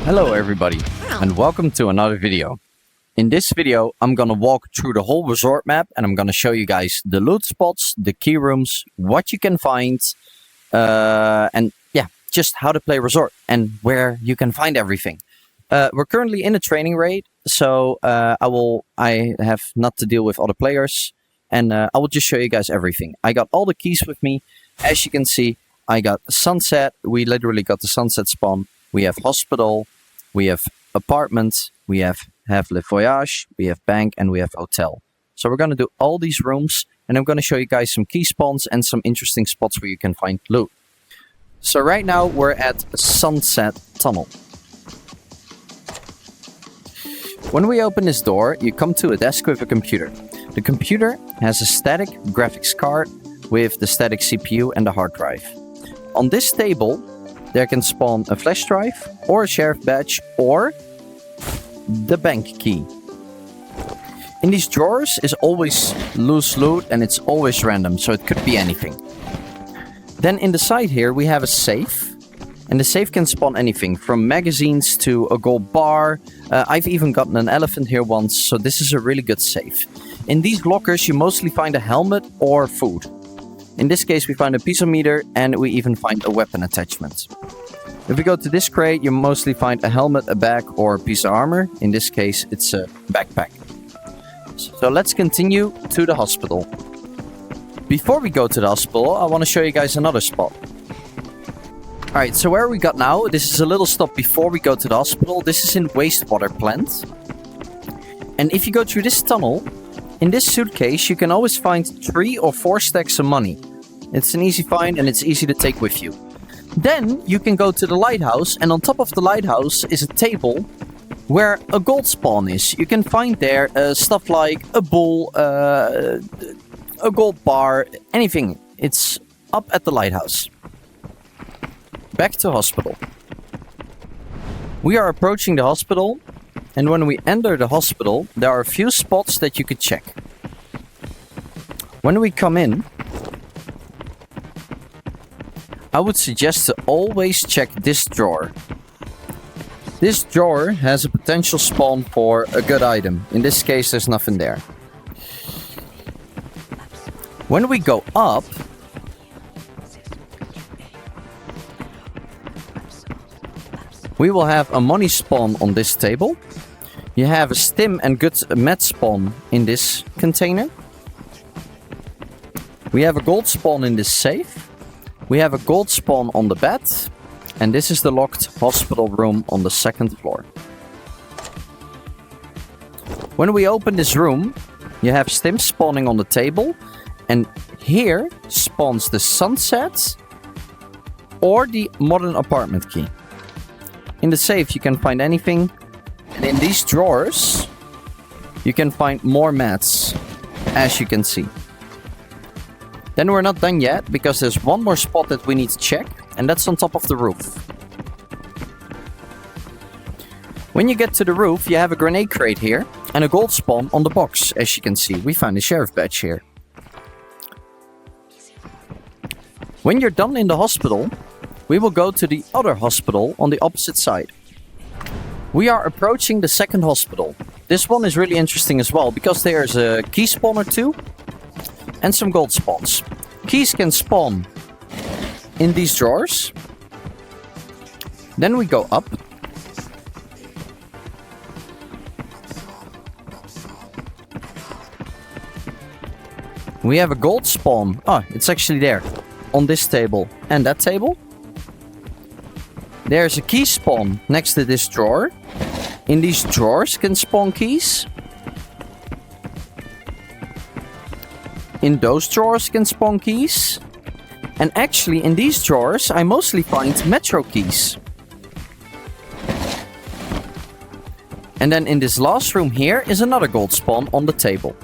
Hello everybody, and welcome to another video. In this video, I'm gonna walk through the whole resort map and I'm gonna show you guys the loot spots, the key rooms, what you can find, and yeah, just how to play resort and where you can find everything. We're currently in a training raid, so I have not to deal with other players, and I will just show you guys everything. I got all the keys with me. As you can see, I got sunset. We literally got the sunset spawn. We have hospital. We have apartment, we have le voyage, we have bank, and we have hotel. So we're going to do all these rooms, and I'm going to show you guys some key spawns and some interesting spots where you can find loot. So right now we're at Sunset Tunnel. When we open this door, you come to a desk with a computer. The computer has a static graphics card with the static CPU and the hard drive. On this table, there can spawn a flash drive, or a sheriff badge, or the bank key. In these drawers is always loose loot and it's always random, so it could be anything. Then in the side here we have a safe, and the safe can spawn anything from magazines to a gold bar. I've even gotten an elephant here once, so this is a really good safe. In these lockers you mostly find a helmet or food. In this case we find a piezometer and we even find a weapon attachment. If we go to this crate, you mostly find a helmet, a bag, or a piece of armor. In this case it's a backpack. So let's continue to the hospital. Before we go to the hospital, I want to show you guys another spot. Alright, so where we got now, this is a little stop before we go to the hospital. This is in Wastewater plant. And if you go through this tunnel, in this suitcase you can always find 3 or 4 stacks of money. It's an easy find and it's easy to take with you. Then you can go to the lighthouse, and on top of the lighthouse is a table where a gold spawn is. You can find there stuff like a bull, a gold bar, anything. It's up at the lighthouse. Back to hospital. We are approaching the hospital, and when we enter the hospital, there are a few spots that you could check. When we come in, I would suggest to always check this drawer. This drawer has a potential spawn for a good item. In this case, there's nothing there. When we go up, we will have a money spawn on this table. You have a stim and good med spawn in this container. We have a gold spawn in this safe. We have a gold spawn on the bed, and this is the locked hospital room on the 2nd floor. When we open this room, you have stims spawning on the table, and here spawns the sunset or the modern apartment key. In the safe you can find anything, and in these drawers you can find more mats, as you can see. Then we're not done yet, because there's one more spot that we need to check, and that's on top of the roof. When you get to the roof, you have a grenade crate here, and a gold spawn on the box, as you can see. We find a sheriff badge here. When you're done in the hospital, we will go to the other hospital on the opposite side. We are approaching the 2nd hospital. This one is really interesting as well, because there's a key spawn or 2. And some gold spawns. Keys can spawn in these drawers. Then we go up. We have a gold spawn. Oh, it's actually there. On this table and that table. There's a key spawn next to this drawer. In these drawers can spawn keys. In those drawers can spawn keys. And actually in these drawers I mostly find metro keys. And then in this last room here is another gold spawn on the table.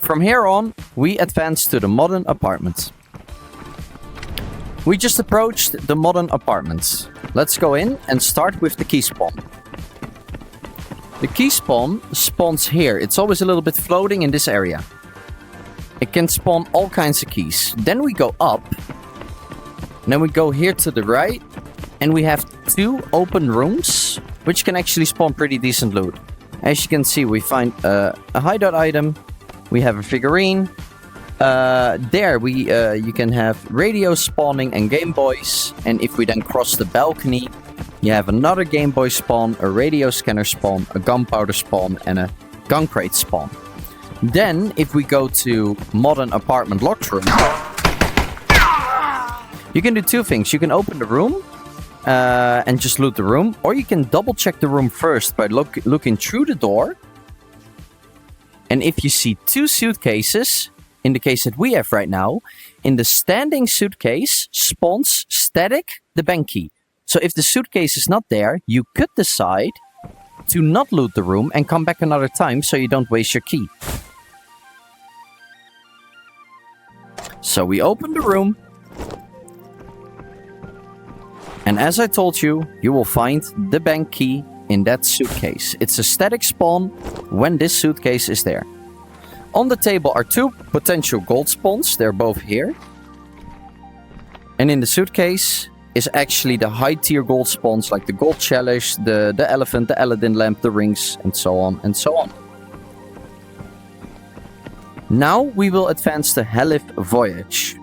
From here on we advance to the modern apartment. We just approached the modern apartment. Let's go in and start with the key spawn. The key spawn spawns here. It's always a little bit floating in this area. It can spawn all kinds of keys. Then we go up. And then we go here to the right. And we have 2 open rooms, which can actually spawn pretty decent loot. As you can see, we find a hideout item. We have a figurine. There you can have radio spawning and Game Boys. And if we then cross the balcony, you have another Game Boy spawn, a radio scanner spawn, a gunpowder spawn, and a gun crate spawn. Then, if we go to modern apartment locked room, you can do 2 things. You can open the room and just loot the room, or you can double check the room first by looking through the door. And if you see 2 suitcases, in the case that we have right now, in the standing suitcase spawns static the bank key. So if the suitcase is not there, you could decide to not loot the room and come back another time so you don't waste your key. So we open the room. And as I told you, you will find the bank key in that suitcase. It's a static spawn when this suitcase is there. On the table are 2 potential gold spawns. They're both here. And in the suitcase is actually the high tier gold spawns like the gold chalice, the elephant, the Aladdin lamp, the rings, and so on and so on. Now we will advance to Voyage.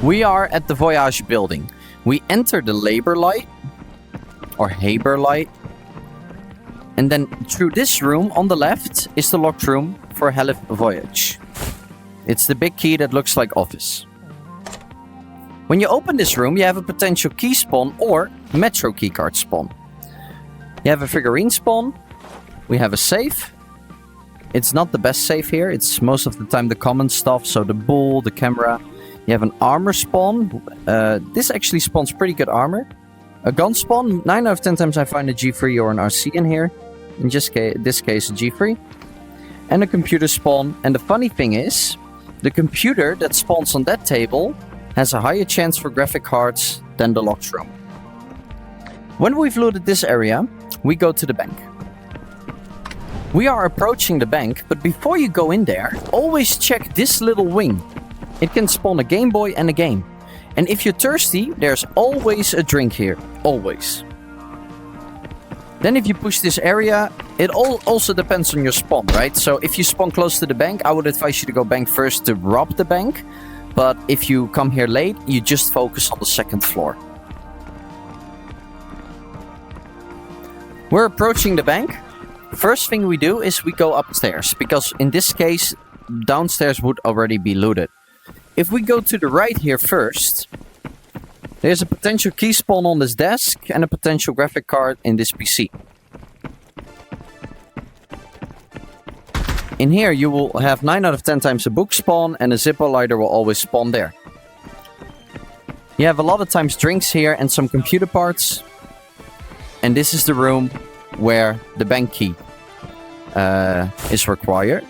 We are at the Voyage building. We enter the labor light, or Haber light. And then through this room on the left is the locked room for Voyage. It's the big key that looks like office. When you open this room, you have a potential key spawn or metro keycard spawn. You have a figurine spawn. We have a safe. It's not the best safe here. It's most of the time the common stuff. So the bull, the camera. You have an armor spawn. This actually spawns pretty good armor. A gun spawn. 9 out of 10 times I find a G3 or an RC in here. In this case, a G3. And a computer spawn. And the funny thing is, the computer that spawns on that table has a higher chance for graphic cards than the locked room. When we've looted this area, we go to the bank. We are approaching the bank, but before you go in there, always check this little wing. It can spawn a Game Boy and a game. And if you're thirsty, there's always a drink here. Always. Then if you push this area, it also depends on your spawn, right? So if you spawn close to the bank, I would advise you to go bank first to rob the bank. But if you come here late, you just focus on the 2nd floor. We're approaching the bank. First thing we do is we go upstairs, because in this case, downstairs would already be looted. If we go to the right here first, there's a potential key spawn on this desk and a potential graphic card in this PC. In here you will have 9 out of 10 times a book spawn, and a Zippo lighter will always spawn there. You have a lot of times drinks here and some computer parts. And this is the room where the bank key is required.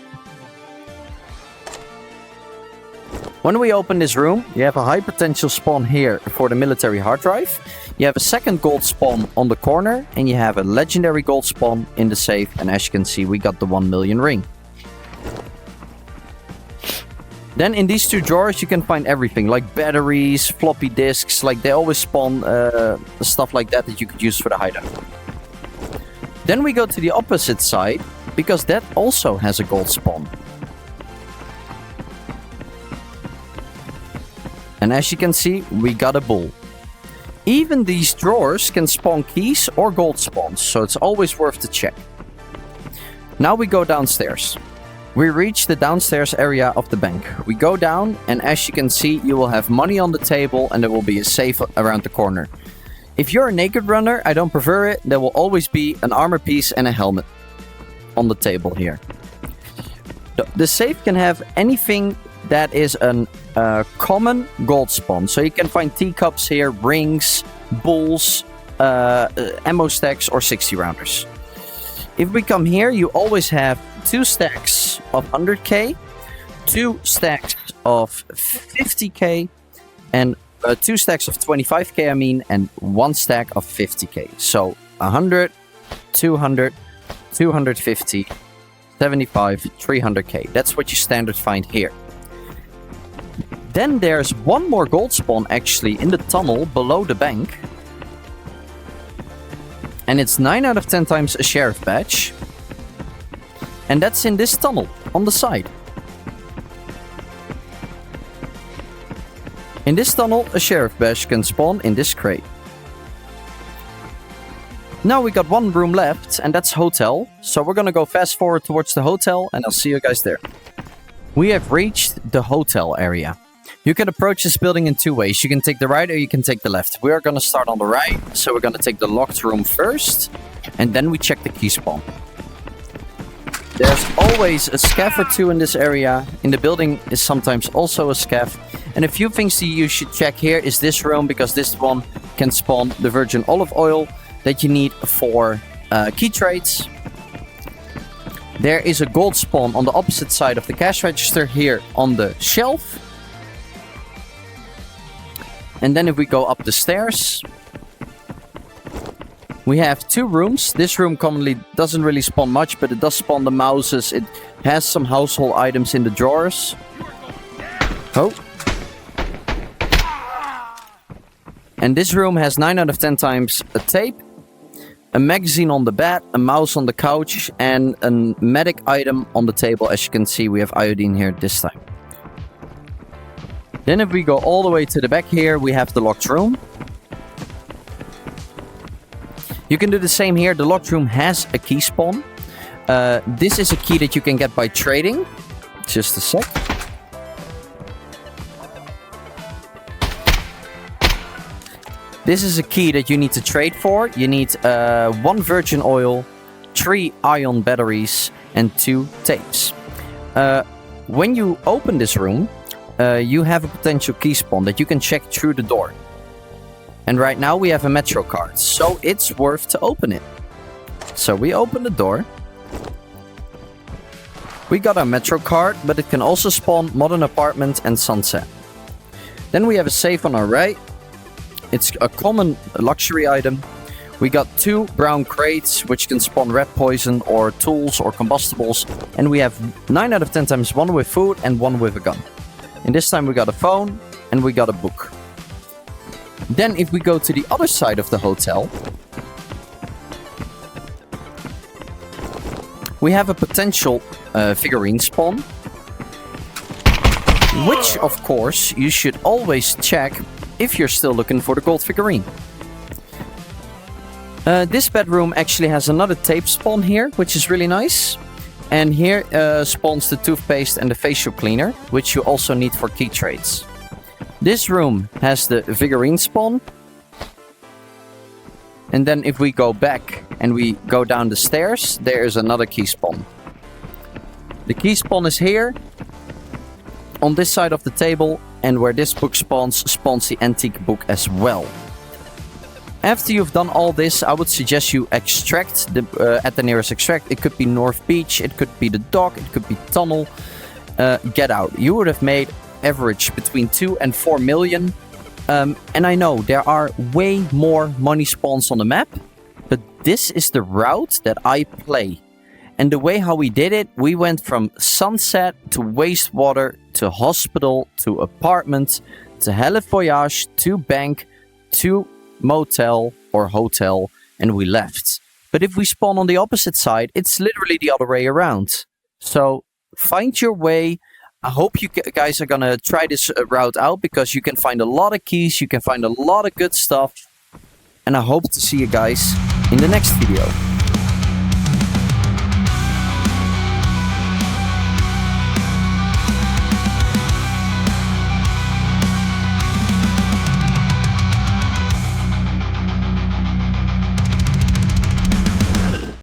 When we open this room, you have a high potential spawn here for the military hard drive. You have a 2nd gold spawn on the corner, and you have a legendary gold spawn in the safe. And as you can see, we got the 1 million ring. Then in these 2 drawers you can find everything, like batteries, floppy disks, like they always spawn stuff like that you could use for the hideout. Then we go to the opposite side, because that also has a gold spawn. And as you can see, we got a bull. Even these drawers can spawn keys or gold spawns, so it's always worth to check. Now we go downstairs. We reach the downstairs area of the bank. We go down, and as you can see, you will have money on the table and there will be a safe around the corner. If you're a naked runner, I don't prefer it, there will always be an armor piece and a helmet on the table here. The safe can have anything that is a common gold spawn. So you can find teacups here, rings, bulls, ammo stacks or 60 rounders. If we come here, you always have 2 stacks of 100k, 2 stacks of 50k, and 2 stacks of 25k, and 1 stack of 50k. So 100, 200, 250, 75, 300k. That's what you standard find here. Then there's one more gold spawn actually in the tunnel below the bank. And it's 9 out of 10 times a sheriff badge. And that's in this tunnel on the side. In this tunnel, a sheriff badge can spawn in this crate. Now we got one room left, and that's hotel. So we're gonna go fast forward towards the hotel, and I'll see you guys there. We have reached the hotel area. You can approach this building in two ways. You can take the right or you can take the left. We are gonna start on the right, so we're gonna take the locked room first, and then we check the key spawn. There's always a scav or two in this area. In the building is sometimes also a scav. And a few things that you should check here is this room, because this one can spawn the virgin olive oil that you need for key trades. There is a gold spawn on the opposite side of the cash register here on the shelf. And then if we go up the stairs, we have two rooms. This room commonly doesn't really spawn much, but it does spawn the mouses. It has some household items in the drawers. Oh. And this room has 9 out of 10 times a tape, a magazine on the bed, a mouse on the couch, and a medic item on the table. As you can see, we have iodine here this time. Then if we go all the way to the back here, we have the locked room. You can do the same here. The locked room has a key spawn. This is a key that you can get by trading. Just a sec. This is a key that you need to trade for. You need 1 virgin oil, 3 ion batteries, and 2 tapes. When you open this room, you have a potential key spawn that you can check through the door. And right now we have a metro card, so it's worth to open it. So we open the door. We got our metro card, but it can also spawn modern apartment and sunset. Then we have a safe on our right. It's a common luxury item. We got 2 brown crates, which can spawn rat poison or tools or combustibles. And we have 9 out of 10 times 1 with food and 1 with a gun. And this time we got a phone and we got a book. Then if we go to the other side of the hotel, we have a potential figurine spawn. Which, of course, you should always check if you're still looking for the gold figurine. This bedroom actually has another tape spawn here, which is really nice. And here spawns the toothpaste and the facial cleaner, which you also need for key trades. This room has the figurine spawn. And then if we go back and we go down the stairs, there is another key spawn. The key spawn is here, on this side of the table, and where this book spawns the antique book as well. After you've done all this, I would suggest you extract at the nearest extract. It could be North Beach, it could be the dock, it could be tunnel. Get out. You would have made average between 2 and 4 million. And I know there are way more money spawns on the map, but this is the route that I play. And the way how we did it, we went from sunset to wastewater to hospital to apartment to voyage to bank to motel or hotel, and we left. But if we spawn on the opposite side, it's literally the other way around. So find your way. I hope you guys are gonna try this route out, because you can find a lot of keys, you can find a lot of good stuff, and I hope to see you guys in the next video.